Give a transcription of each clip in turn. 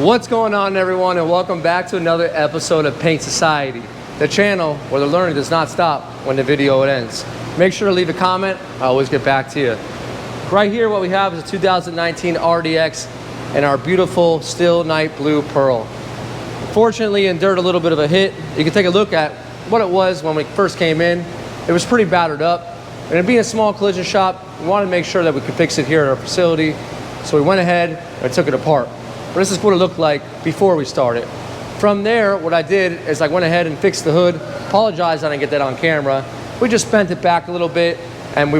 What's going on, everyone, and welcome back to another episode of Paint Society, the channel where the learning does not stop when the video ends. Make sure to leave a comment. I always get back to you. Right here, what we have is a 2019 RDX and our beautiful Still Night Blue Pearl. Fortunately, endured a little bit of a hit. You can take a look at what it was when we first came in. It was pretty battered up. And it being a small collision shop, we wanted to make sure that we could fix it here at our facility. So we went ahead and took it apart. But this is what it looked like before we started. From there, what I did is I went ahead and fixed the hood. Apologize I didn't get that on camera. We just bent it back a little bit, and we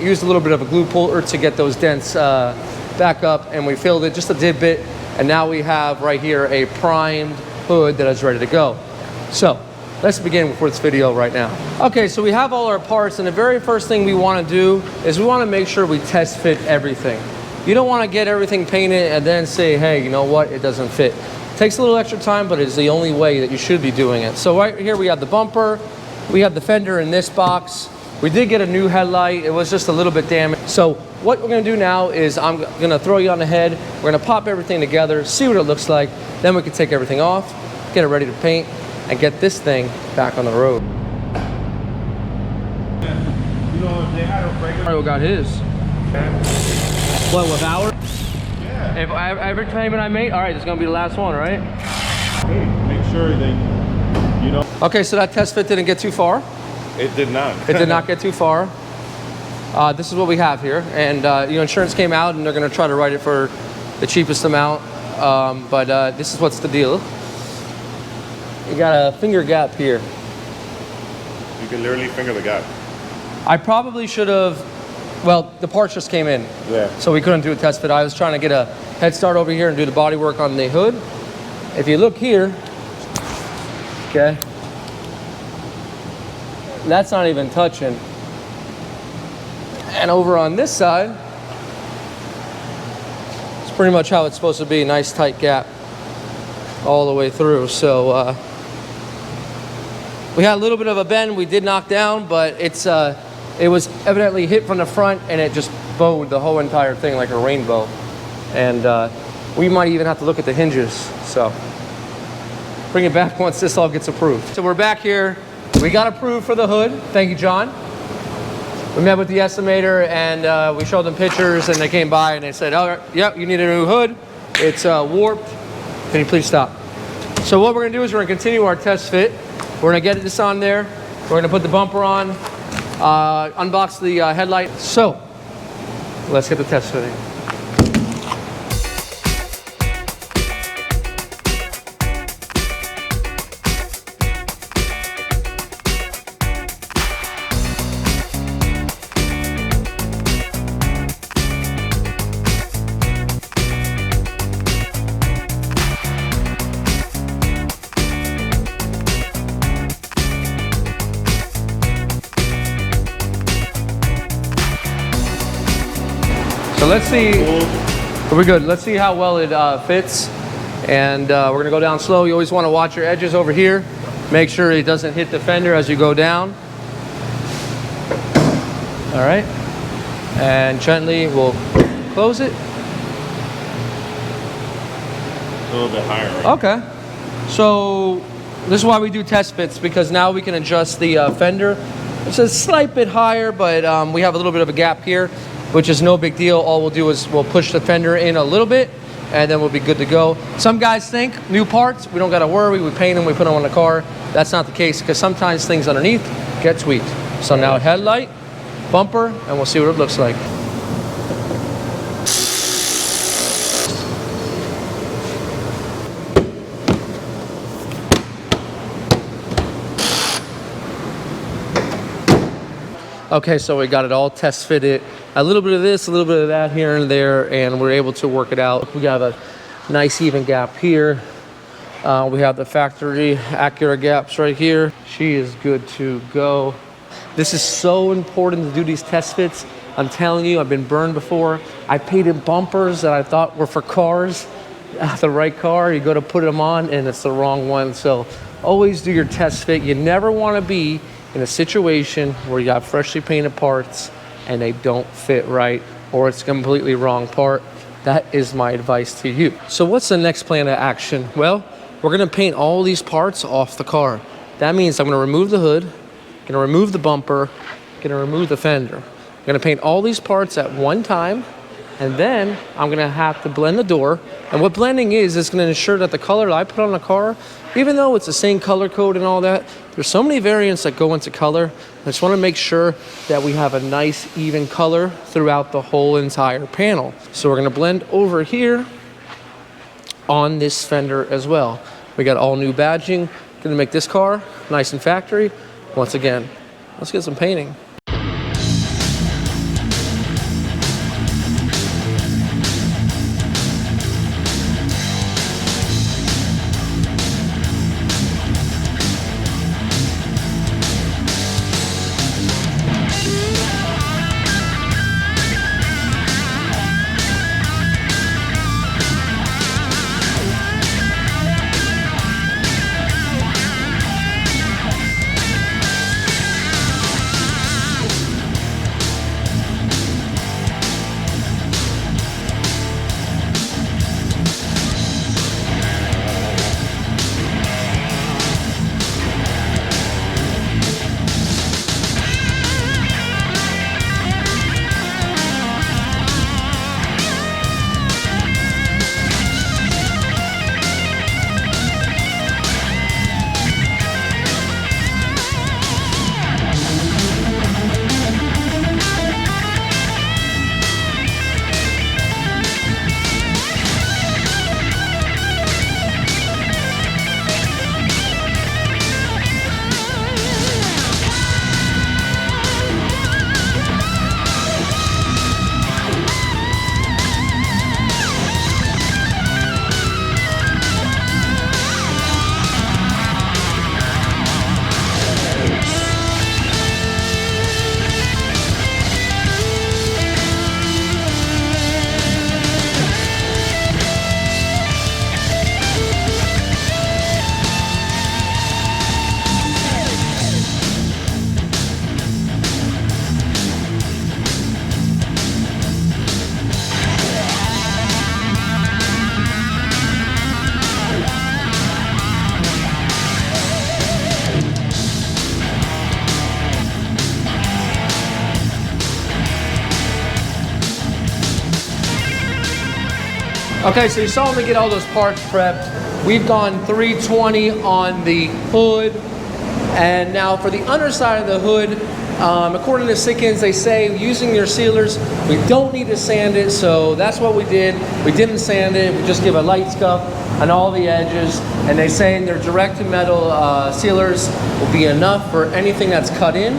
used a little bit of a glue puller to get those dents back up, and we filled it just a bit, and now we have right here a primed hood that is ready to go. So let's begin with this video right now. Okay, so we have all our parts, and the very first thing we want to do is we want to make sure we test fit everything. You don't want to get everything painted and then say, hey, you know what, it doesn't fit. It takes a little extra time, but it's the only way that you should be doing it. So right here we have the bumper, we have the fender in this box. We did get a new headlight. It was just a little bit damaged. So what we're gonna do now is I'm gonna throw you on the head. We're gonna pop everything together, see what it looks like. Then we can take everything off, get it ready to paint, and get this thing back on the road. You know, if they had a regular... Mario got his. What, with ours? Yeah. If every payment I make, all right, it's gonna be the last one, right? Hey, make sure they, you know... Okay, so that test fit didn't get too far. It did not. It did not get too far. This is what we have here, and you know, insurance came out, and they're going to try to write it for the cheapest amount. But this is what's the deal. You got a finger gap here. You can literally finger the gap. I probably should have. Well, the parts just came in, Yeah. so we couldn't do a test fit. I was trying to get a head start over here and do the body work on the hood. If you look here, okay. That's not even touching. And over on this side, it's pretty much how it's supposed to be. Nice tight gap all the way through. So we had a little bit of a bend we did knock down, but it was evidently hit from the front, and it just bowed the whole entire thing like a rainbow. And we might even have to look at the hinges. So bring it back once this all gets approved. So we're back here. We got approved for the hood. Thank you, John. We met with the estimator, and we showed them pictures, and they came by and they said, oh, yep, you need a new hood. It's warped. Can you please stop? So what we're gonna do is we're gonna continue our test fit. We're gonna get this on there. We're gonna put the bumper on, unbox the headlight. So let's get the test fitting. So let's see, we're good. Let's see how well it fits. And we're gonna go down slow. You always wanna watch your edges over here. Make sure it doesn't hit the fender as you go down. All right. And gently we'll close it. A little bit higher, right? Okay. So this is why we do test fits, because now we can adjust the fender. It's a slight bit higher, but we have a little bit of a gap here, which is no big deal. All we'll do is we'll push the fender in a little bit, and then we'll be good to go. Some guys think new parts, we don't gotta worry, we paint them, we put them on the car. That's not the case, because sometimes things underneath get tweaked. So now headlight, bumper, and we'll see what it looks like. Okay, so we got it all test fitted. A little bit of this, a little bit of that here and there, and we're able to work it out. We have a nice even gap here. We have the factory Acura gaps right here. She is good to go. This is so important to do these test fits. I'm telling you, I've been burned before. I painted bumpers that I thought were for cars. The right car, you go to put them on and it's the wrong one. So always do your test fit. You never want to be in a situation where you have freshly painted parts and they don't fit right, or it's a completely wrong part. That is my advice to you. So what's the next plan of action? Well, we're gonna paint all these parts off the car. That means I'm gonna remove the hood, gonna remove the bumper, gonna remove the fender. I'm gonna paint all these parts at one time, and then I'm gonna have to blend the door. And what blending is gonna ensure that the color that I put on the car, even though it's the same color code and all that, there's so many variants that go into color. I just wanna make sure that we have a nice even color throughout the whole entire panel. So we're gonna blend over here on this fender as well. We got all new badging. Gonna make this car nice and factory. Once again, let's get some painting. Okay, so you saw me get all those parts prepped. We've gone 320 on the hood. And now for the underside of the hood, according to Sickens, they say using your sealers, we don't need to sand it. So that's what we did. We didn't sand it. We just give a light scuff on all the edges. And they say their direct to metal sealers will be enough for anything that's cut in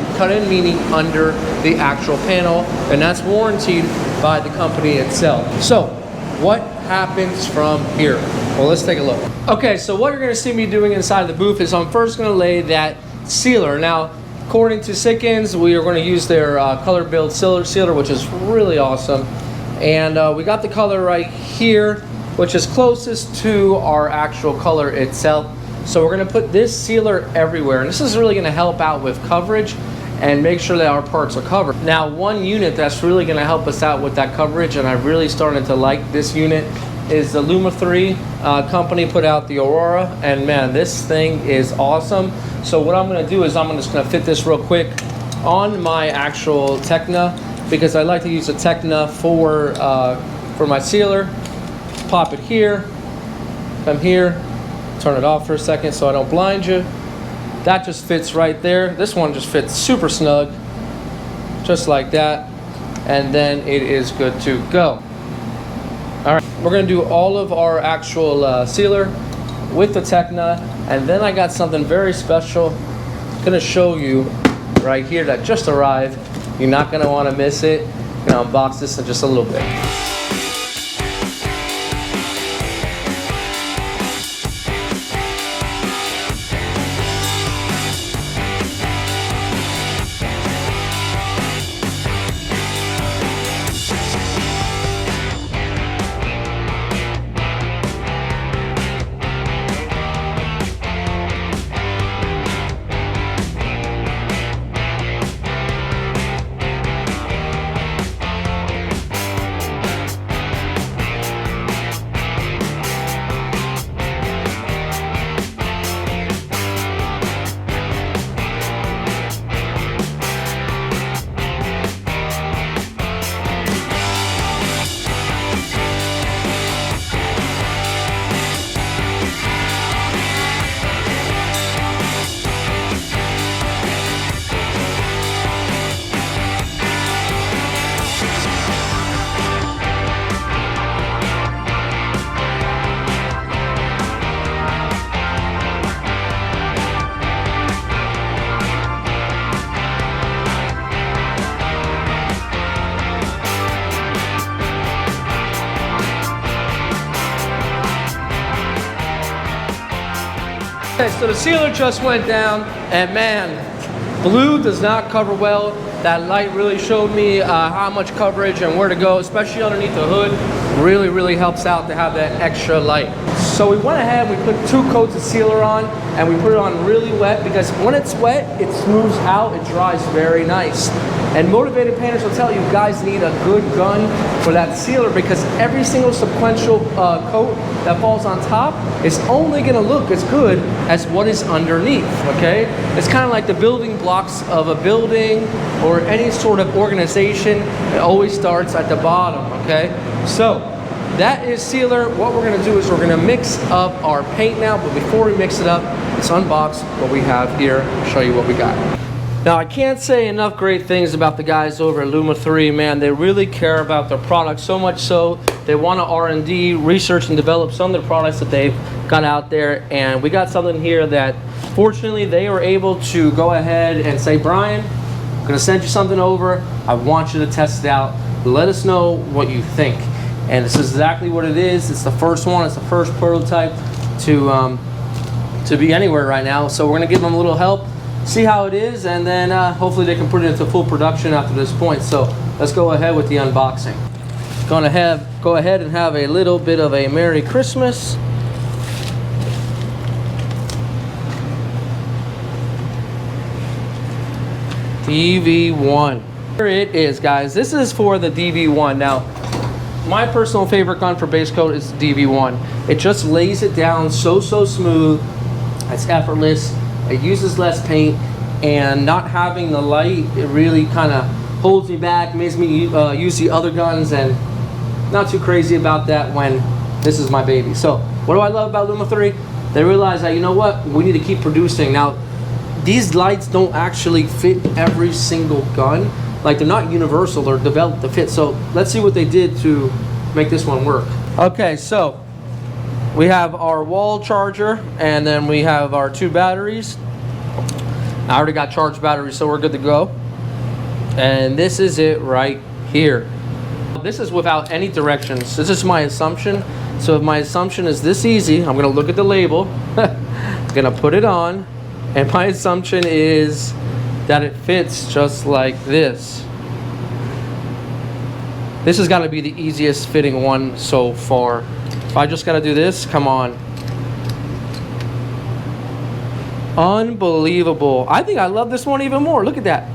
meaning under the actual panel. And that's warranted by the company itself. So what happens from here? Well, let's take a look. Okay, so what you're gonna see me doing inside the booth is I'm first gonna lay that sealer. Now, according to Sickens, we are gonna use their color build sealer, which is really awesome. And we got the color right here, which is closest to our actual color itself. So we're gonna put this sealer everywhere. And this is really gonna help out with coverage and make sure that our parts are covered. Now, one unit that's really gonna help us out with that coverage, and I've really started to like this unit, is the LUMA III company put out the Aurora, and man, this thing is awesome. So what I'm gonna do is I'm just gonna fit this real quick on my actual Tecna, because I like to use the Tecna for my sealer. Pop it here, come here, turn it off for a second so I don't blind you. That just fits right there. This one just fits super snug, just like that. And then it is good to go. All right, we're gonna do all of our actual sealer with the Tecna. And then I got something very special. I'm gonna show you right here that just arrived. You're not gonna wanna miss it. I'm gonna unbox this in just a little bit. Okay, so the sealer just went down, and man, blue does not cover well. That light really showed me how much coverage and where to go, especially underneath the hood. Really helps out to have that extra light. So we went ahead, we put 2 coats of sealer on, and we put it on really wet, because when it's wet, it smooths out, it dries very nice. And motivated painters will tell you guys need a good gun for that sealer, because every single sequential coat that falls on top is only gonna look as good as what is underneath, okay? It's kind of like the building blocks of a building or any sort of organization. It always starts at the bottom, okay? So that is sealer. What we're gonna do is we're gonna mix up our paint now, but before we mix it up, let's unbox what we have here, show you what we got. Now, I can't say enough great things about the guys over at LUMA 3, man. They really care about their products, so much so they want to R&D, research and develop some of the products that they've got out there. And we got something here that, fortunately, they were able to go ahead and say, Brian, I'm going to send you something over. I want you to test it out. Let us know what you think. And this is exactly what it is. It's the first one. It's the first prototype to be anywhere right now. So we're going to give them a little help, see how it is, and then hopefully they can put it into full production after this point. So let's go ahead with the unboxing. Go ahead and have a little bit of a Merry Christmas. DV1. Here it is, guys. This is for the DV1. Now, my personal favorite gun for base coat is DV1. It just lays it down so smooth. It's effortless. It uses less paint, and not having the light, it really kind of holds me back, makes me use the other guns, and not too crazy about that when this is my baby. So what do I love about LUMA 3? They realize that, you know what, we need to keep producing. Now, these lights don't actually fit every single gun. Like, they're not universal, they're developed to fit. So let's see what they did to make this one work. Okay, so we have our wall charger, and then we have our 2 batteries. I already got charged batteries, so we're good to go. And this is it right here. This is without any directions. This is my assumption. So if my assumption is this easy, I'm gonna look at the label, gonna put it on, and my assumption is that it fits just like this. This has gotta be the easiest fitting one so far. I just gotta do this, come on. Unbelievable. I think I love this one even more, look at that.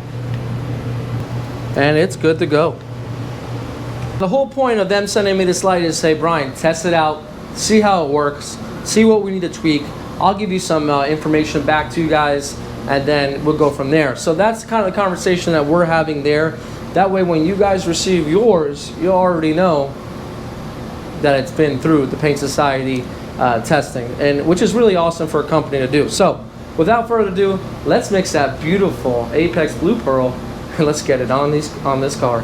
And it's good to go. The whole point of them sending me this light is say, Brian, test it out, see how it works, see what we need to tweak. I'll give you some information back to you guys, and then we'll go from there. So that's kind of the conversation that we're having there. That way when you guys receive yours, you already know that it's been through the Paint Society testing, and which is really awesome for a company to do. So without further ado, let's mix that beautiful Apex Blue Pearl and let's get it on this car.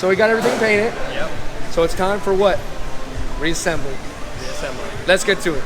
So we got everything painted. Yep. So it's time for what? Reassembly. Reassembly. Let's get to it.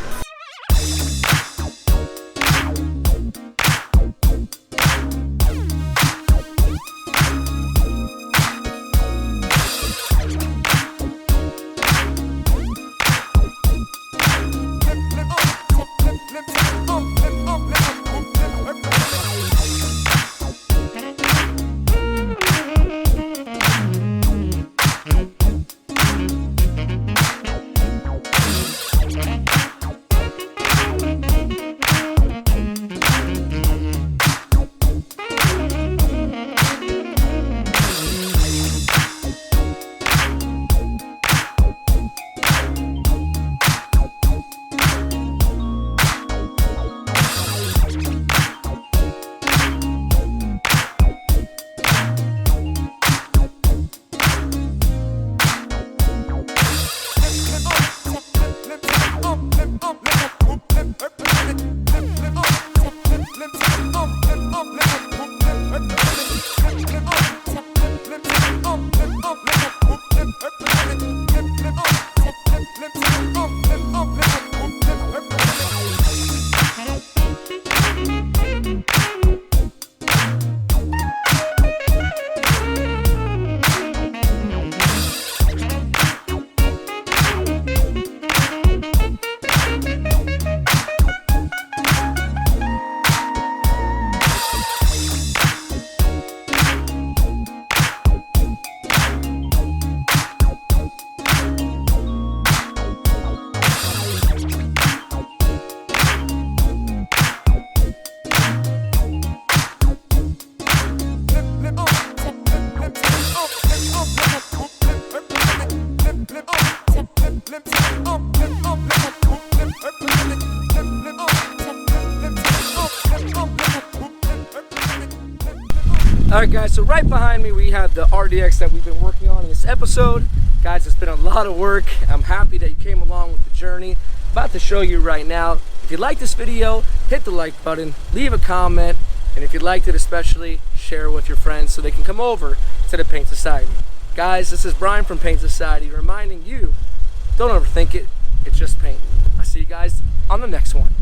Alright guys, so right behind me we have the RDX that we've been working on in this episode. Guys, it's been a lot of work. I'm happy that you came along with the journey. About to show you right now. If you like this video, hit the like button, leave a comment, and if you liked it especially, share it with your friends so they can come over to the Paint Society. Guys, this is Brian from Paint Society reminding you, don't overthink it, it's just paint. I'll see you guys on the next one.